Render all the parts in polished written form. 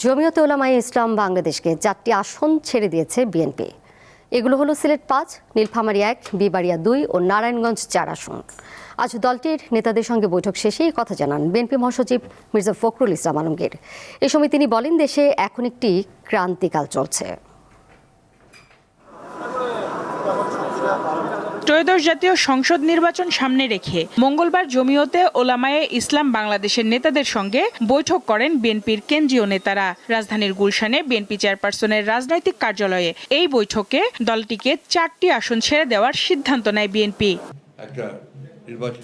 জমিয়তে উলামায়ে ইসলাম বাংলাদেশকে 4টি আসন ছেড়ে দিয়েছে বিএনপি। এগুলো হলো সিলেট 5, নীলফামারী 1, বিবাড়িয়া 2 ও নারায়ণগঞ্জ 4 আসন। আজ দলটির নেতাদের সঙ্গে বৈঠক শেষে এই কথা জানান বিএনপি মহাসচিব মির্জা ফখরুল ইসলাম আলমগীর। এ সময় তিনি বলেন, দেশে এখন একটি ক্রান্তিকাল চলছে। ত্রয়োদশ জাতীয় সংসদ নির্বাচন সামনে রেখে মঙ্গলবার জমিয়তে উলামায়ে ইসলাম বাংলাদেশের নেতাদের সঙ্গে বৈঠক করেন বিএনপির কেন্দ্রীয় নেতারা। রাজধানীর গুলশানে বিএনপি চেয়ারপারসনের রাজনৈতিক কার্যালয়ে এই বৈঠকে দলটিকে 4টি আসন ছেড়ে দেওয়ার সিদ্ধান্ত নেয় বিএনপি।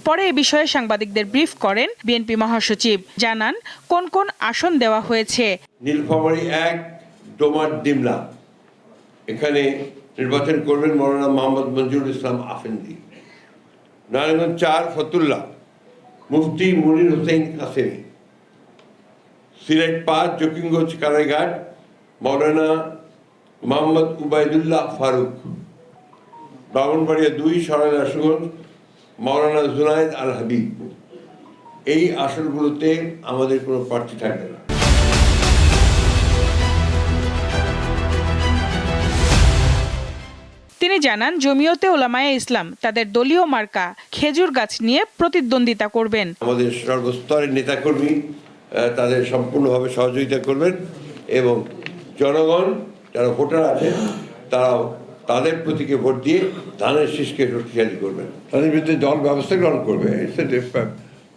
পরে এ বিষয়ে সাংবাদিকদের ব্রিফ করেন বিএনপি মহাসচিব। জানান কোন কোন আসন দেওয়া হয়েছে। নীলফামারী 1, ডোমার ডিমলা, এখানে নির্বাচন করবেন মৌলানা মোহাম্মদ মঞ্জুরুল ইসলাম আফেন্দি। নারায়ণগঞ্জ 4, ফতুল্লা, মুফতি মুনির হোসেন কাসেমি। সিলেট 5, জকিগঞ্জ কারাইঘাট, মৌলানা মোহাম্মদ উবাইদুল্লাহ ফারুক। ব্রাহ্মণবাড়িয়া 2, সরাইল আশুগঞ্জ, মৌলানা জুনায়েদ আল হাবিব। এই আসনগুলোতে আমাদের কোনো প্রার্থী থাকবে না। তিনি জানান, জমিয়তে উলামায়ে ইসলাম তাদের দলীয় মার্কা খেজুর গাছ নিয়ে প্রতিদ্বন্দ্বিতা করবেন। আমাদের সর্বস্তরের নেতাকর্মী তাদের সম্পূর্ণভাবে সহযোগিতা করবেন এবং জনগণ যারা ভোটার আছে তারাও তাদের প্রতীকে ভোট দিয়ে ধানের শীষকে শক্তিশালী করবেন। তাদের বিরুদ্ধে দল ব্যবস্থা গ্রহণ করবে।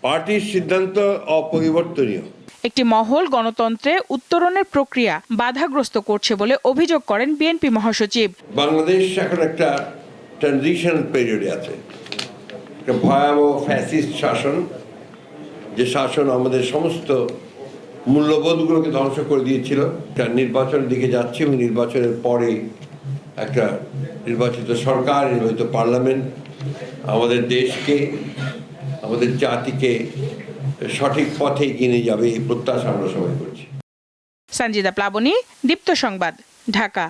পার্টির সিদ্ধান্ত অপরিবর্তনীয়। একটি মহল গণতন্ত্রে উত্তরণের প্রক্রিয়া বাধাগ্রস্ত করছে বলে অভিযোগ করেন বিএনপি মহাসচিব। বাংলাদেশ এখন একটা ট্রানজিশন পিরিয়ডে আছে, একটা ভয়াবহ ফ্যাসিস্ট শাসন, যে শাসন আমাদের সমস্ত মূল্যবোধগুলোকে ধ্বংস করে দিয়েছিল। একটা নির্বাচনের দিকে যাচ্ছে এবং নির্বাচনের পরে একটা নির্বাচিত সরকার, নির্বাচিত পার্লামেন্ট আমাদের দেশকে, আমাদের জাতিকে সঠিক পথে এগিয়ে নিয়ে যাবে, এই প্রত্যাশা আমরা সবাই করছি। সঞ্জিদা প্লাবনী, দীপ্ত সংবাদ, ঢাকা।